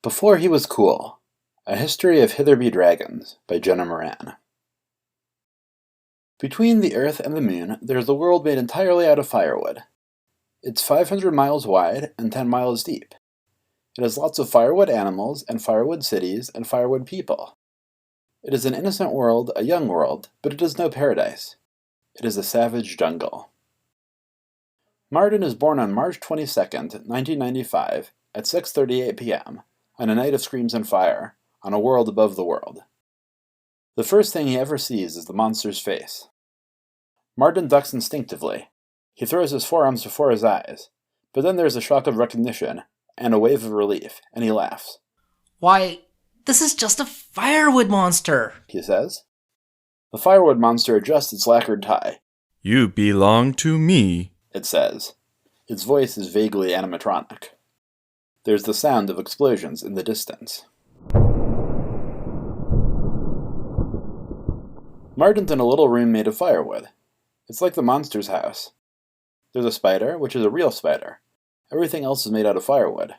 Before he was cool. A History of Hitherby Dragons by Jenna Moran. Between the Earth and the Moon, there is a world made entirely out of firewood. It's 500 miles wide and 10 miles deep. It has lots of firewood animals and firewood cities and firewood people. It is an innocent world, a young world, but it is no paradise. It is a savage jungle. Martin is born on March 22nd, 1995, at 6:38 p.m., on a night of screams and fire, on a world above the world. The first thing he ever sees is the monster's face. Martin ducks instinctively. He throws his forearms before his eyes, but then there's a shock of recognition, and a wave of relief, and he laughs. Why, this is just a firewood monster, he says. The firewood monster adjusts its lacquered tie. You belong to me, it says. Its voice is vaguely animatronic. There's the sound of explosions in the distance. Martin's in a little room made of firewood. It's like the monster's house. There's a spider, which is a real spider. Everything else is made out of firewood.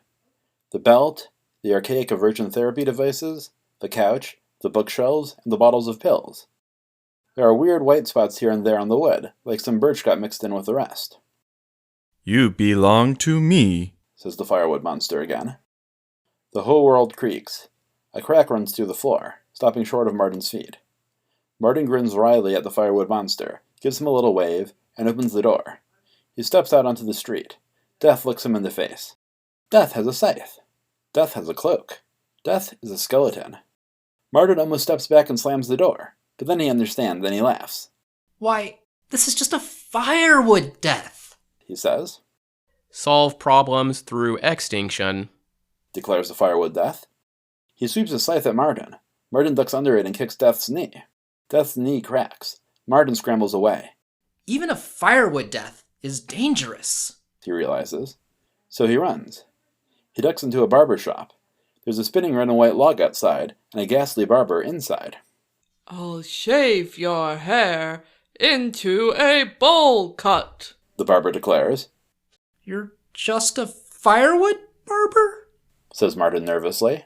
The belt, the archaic aversion therapy devices, the couch, the bookshelves, and the bottles of pills. There are weird white spots here and there on the wood, like some birch got mixed in with the rest. You belong to me, says the firewood monster again. The whole world creaks. A crack runs through the floor, stopping short of Martin's feet. Martin grins wryly at the firewood monster, gives him a little wave, and opens the door. He steps out onto the street. Death looks him in the face. Death has a scythe. Death has a cloak. Death is a skeleton. Martin almost steps back and slams the door, but then he understands, then he laughs. Why, this is just a firewood death, he says. Solve problems through extinction, declares the firewood death. He sweeps his scythe at Martin. Martin ducks under it and kicks Death's knee. Death's knee cracks. Martin scrambles away. Even a firewood death is dangerous, he realizes. So he runs. He ducks into a barber shop. There's a spinning red and white log outside, and a ghastly barber inside. I'll shave your hair into a bowl cut, the barber declares. You're just a firewood barber? Says Martin nervously.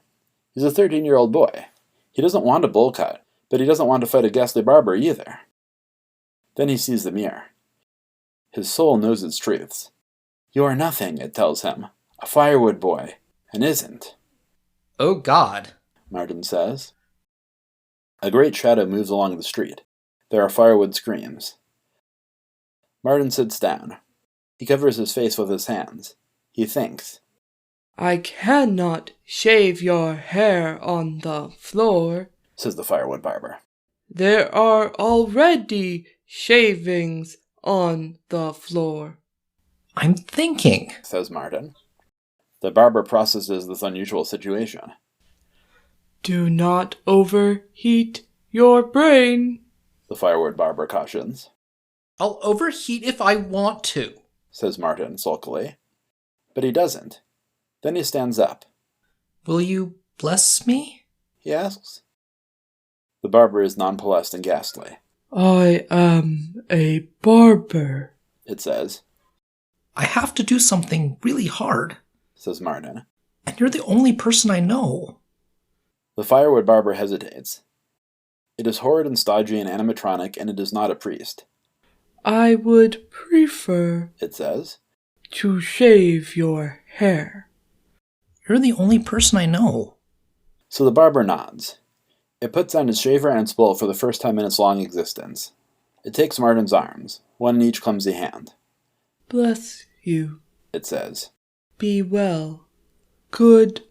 He's a 13-year-old boy. He doesn't want a bowl cut, but he doesn't want to fight a ghastly barber either. Then he sees the mirror. His soul knows its truths. You are nothing, it tells him. A firewood boy, and isn't. Oh God, Martin says. A great shadow moves along the street. There are firewood screams. Martin sits down. He covers his face with his hands. He thinks. I cannot shave your hair on the floor, says the firewood barber. There are already shavings on the floor. I'm thinking, says Martin. The barber processes this unusual situation. Do not overheat your brain, the firewood barber cautions. I'll overheat if I want to, says Martin sulkily. But he doesn't. Then he stands up. Will you bless me? he asks. The barber is nonplussed and ghastly. I am a barber, it says. I have to do something really hard, says Martin. And you're the only person I know. The firewood barber hesitates. It is horrid and stodgy and animatronic, and it is not a priest. I would prefer, it says, to shave your hair. You're the only person I know. So the barber nods. It puts on its shaver and its bowl for the first time in its long existence. It takes Martin's arms, one in each clumsy hand. Bless you, it says. Be well. Good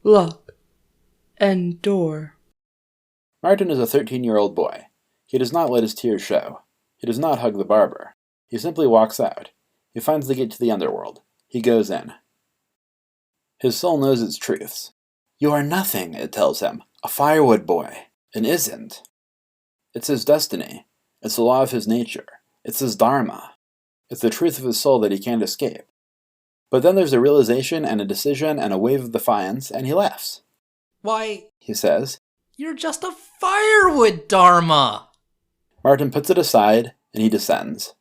luck. Endure. Martin is a 13-year-old boy. He does not let his tears show. He does not hug the barber. He simply walks out. He finds the gate to the underworld. He goes in. His soul knows its truths. You are nothing, it tells him. A firewood boy. And isn't. It's his destiny. It's the law of his nature. It's his dharma. It's the truth of his soul that he can't escape. But then there's a realization and a decision and a wave of defiance, and he laughs. Why, he says, you're just a firewood dharma. Martin puts it aside, and he descends.